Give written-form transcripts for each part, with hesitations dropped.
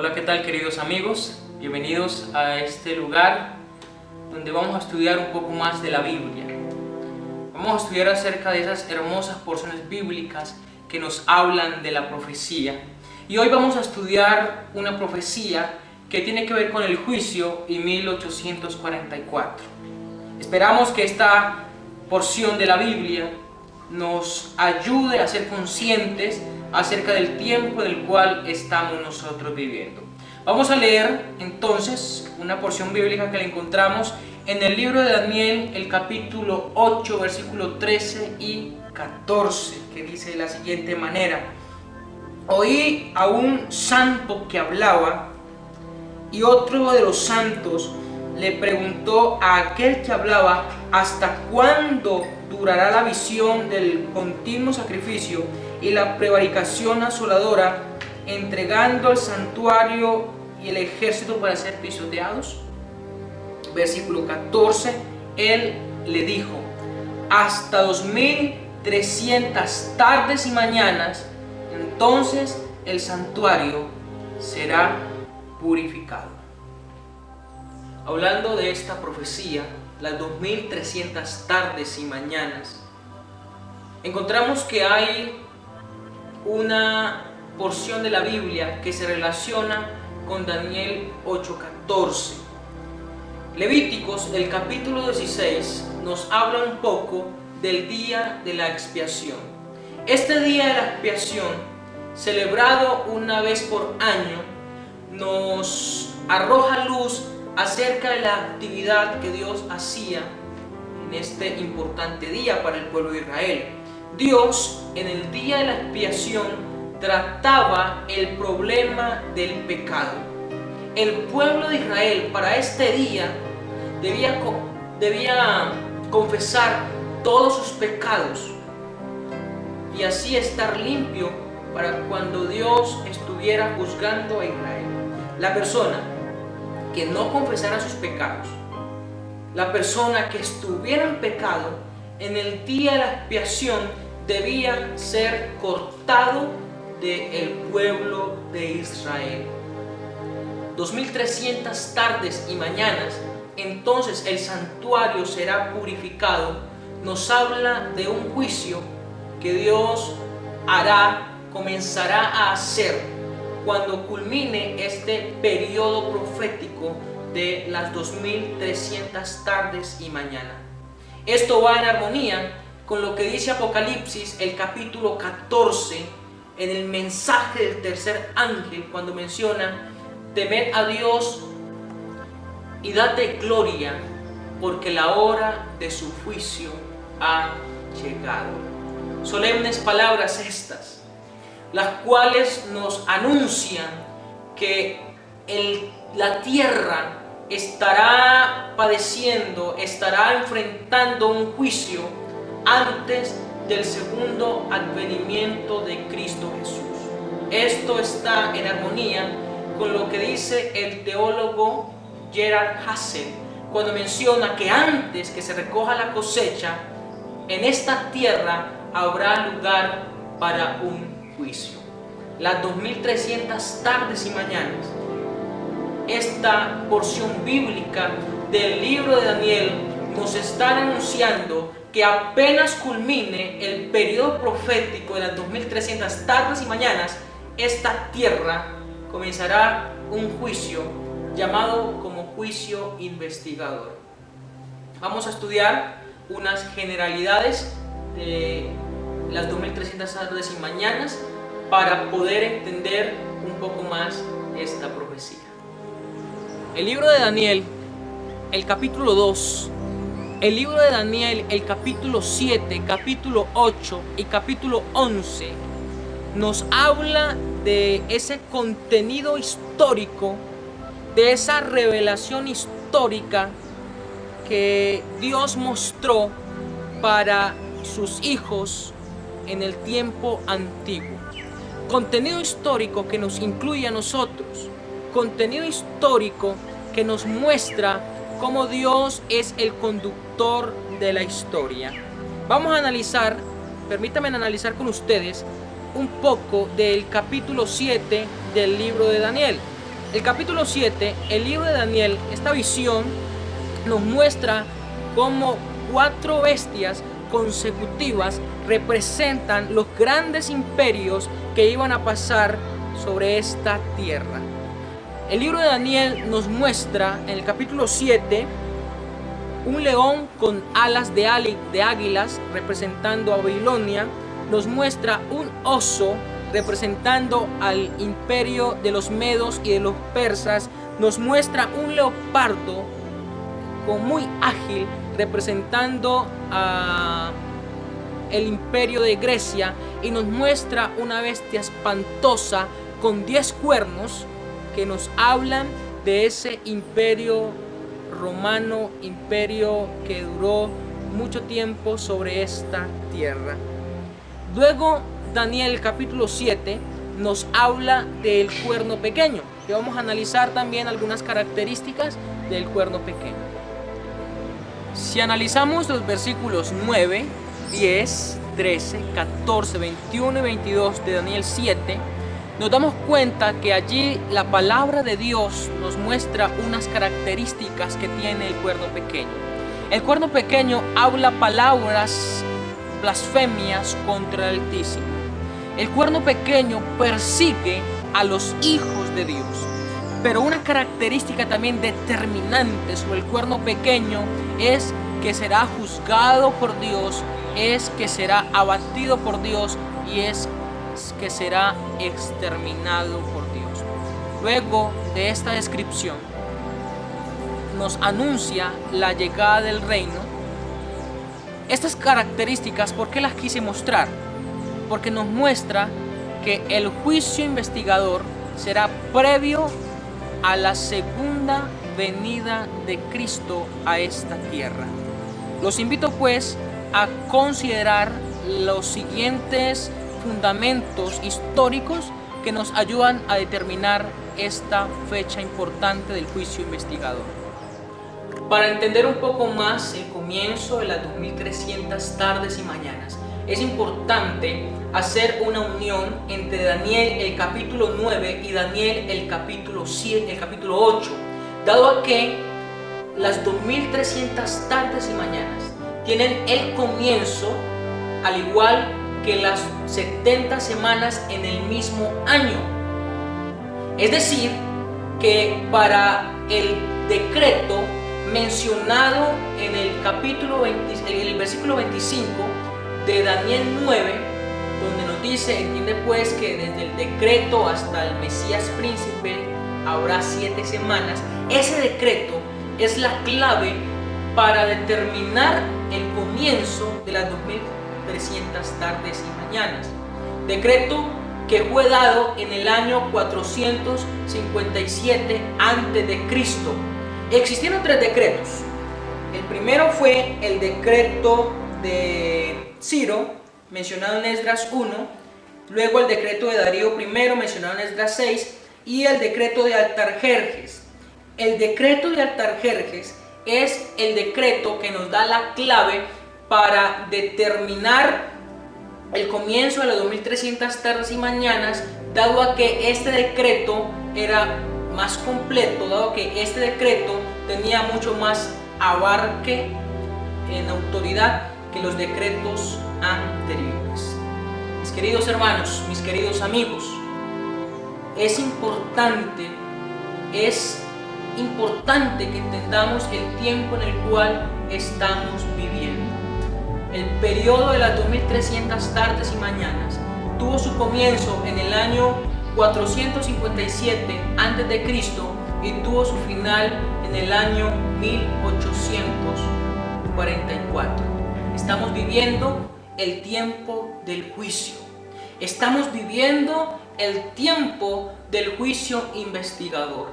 Hola, ¿qué tal, queridos amigos? Bienvenidos a este lugar donde vamos a estudiar un poco más de la Biblia. Vamos a estudiar acerca de esas hermosas porciones bíblicas que nos hablan de la profecía. Y hoy vamos a estudiar una profecía que tiene que ver con el juicio y 1844. Esperamos que esta porción de la Biblia nos ayude a ser conscientes acerca del tiempo en el cual estamos nosotros viviendo. Vamos a leer entonces una porción bíblica que la encontramos en el libro de Daniel, el capítulo 8, versículos 13 y 14, que dice de la siguiente manera: Oí a un santo que hablaba, y otro de los santos le preguntó a aquel que hablaba: ¿hasta cuándo durará la visión del continuo sacrificio y la prevaricación asoladora, entregando el santuario y el ejército para ser pisoteados? Versículo 14, él le dijo: hasta 2300 tardes y mañanas, entonces el santuario será purificado. Hablando de esta profecía, las 2300 tardes y mañanas, encontramos que hay una porción de la Biblia que se relaciona con Daniel 8:14. Levíticos, el capítulo 16, nos habla un poco del día de la expiación. Este día de la expiación, celebrado una vez por año, nos arroja luz acerca de la actividad que Dios hacía en este importante día para el pueblo de Israel. Dios, en el día de la expiación, trataba el problema del pecado. El pueblo de Israel para este día debía confesar todos sus pecados y así estar limpio para cuando Dios estuviera juzgando a Israel. La persona que no confesara sus pecados, la persona que estuviera en pecado, en el día de la expiación debía ser cortado del pueblo de Israel. 2300 tardes y mañanas, entonces el santuario será purificado. Nos habla de un juicio que Dios comenzará a hacer cuando culmine este periodo profético de las 2300 tardes y mañana. Esto va en armonía con lo que dice Apocalipsis, el capítulo 14, en el mensaje del tercer ángel, cuando menciona: temed a Dios y date gloria, porque la hora de su juicio ha llegado. Solemnes palabras estas, las cuales nos anuncian que la tierra estará padeciendo, estará enfrentando un juicio antes del segundo advenimiento de Cristo Jesús. Esto está en armonía con lo que dice el teólogo Gerhard Hassel cuando menciona que antes que se recoja la cosecha, en esta tierra habrá lugar para un juicio. Las 2300 tardes y mañanas, esta porción bíblica del libro de Daniel nos está anunciando que apenas culmine el periodo profético de las 2300 tardes y mañanas, esta tierra comenzará un juicio llamado como juicio investigador. Vamos a estudiar unas generalidades de las 2300 tardes y mañanas para poder entender un poco más esta profecía. El libro de Daniel, el capítulo 2, el libro de Daniel, el capítulo 7, capítulo 8 y capítulo 11 nos habla de ese contenido histórico, de esa revelación histórica que Dios mostró para sus hijos en el tiempo antiguo. Contenido histórico que nos incluye a nosotros, contenido histórico que nos muestra cómo Dios es el conductor de la historia. Vamos a analizar, permítanme analizar con ustedes un poco del capítulo 7 del libro de Daniel. el capítulo 7, el libro de Daniel, esta visión nos muestra cómo 4 bestias consecutivas representan los grandes imperios que iban a pasar sobre esta tierra. El libro de Daniel nos muestra en el capítulo 7 un león con alas de águilas representando a Babilonia, nos muestra un oso representando al imperio de los medos y de los persas, nos muestra un leopardo muy ágil representando a el imperio de Grecia, y nos muestra una bestia espantosa con 10 cuernos que nos hablan de ese imperio romano, imperio que duró mucho tiempo sobre esta tierra. Luego Daniel capítulo 7 nos habla del cuerno pequeño, que vamos a analizar también algunas características del cuerno pequeño. Si analizamos los versículos 9, 10, 13, 14, 21 y 22 de Daniel 7, nos damos cuenta que allí la palabra de Dios nos muestra unas características que tiene el cuerno pequeño. El cuerno pequeño habla palabras blasfemias contra el Altísimo. El cuerno pequeño persigue a los hijos de Dios. Pero una característica también determinante sobre el cuerno pequeño es que será juzgado por Dios, es que será abatido por Dios y es que será exterminado por Dios. Luego de esta descripción nos anuncia la llegada del reino. Estas características, ¿por qué las quise mostrar? Porque nos muestra que el juicio investigador será previo a la segunda venida de Cristo a esta tierra. Los invito pues a considerar los siguientes fundamentos históricos que nos ayudan a determinar esta fecha importante del juicio investigador. Para entender un poco más el comienzo de las 2300 tardes y mañanas, es importante hacer una unión entre Daniel el capítulo 9 y Daniel el capítulo 8, dado a que las 2300 tardes y mañanas tienen el comienzo al igual que las 70 semanas en el mismo año. Es decir, que para el decreto mencionado en el versículo 25 de Daniel 9, donde nos dice, entiende pues que desde el decreto hasta el Mesías príncipe habrá 7 semanas, ese decreto es la clave para determinar el comienzo de las 2300 tardes y mañanas. Decreto que fue dado en el año 457 a.C. Existieron 3 decretos. El primero fue el decreto de Ciro, mencionado en Esdras 1, luego el decreto de Darío I, mencionado en Esdras 6, y el decreto de Artajerjes. El decreto de Artajerjes es el decreto que nos da la clave para determinar el comienzo de las 2300 tardes y mañanas, dado a que este decreto era más completo, dado que este decreto tenía mucho más abarque en autoridad que los decretos anteriores. Mis queridos hermanos, mis queridos amigos, es importante que entendamos el tiempo en el cual estamos viviendo. El periodo de las 2300 tardes y mañanas tuvo su comienzo en el año 457 a.C. y tuvo su final en el año 1844. Estamos viviendo el tiempo del juicio. Estamos viviendo el tiempo del juicio investigador.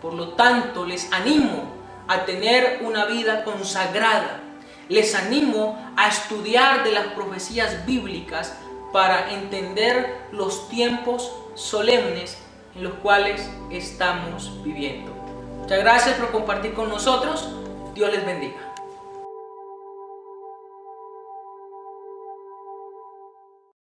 Por lo tanto, les animo a tener una vida consagrada. Les animo a estudiar de las profecías bíblicas para entender los tiempos solemnes en los cuales estamos viviendo. Muchas gracias por compartir con nosotros. Dios les bendiga.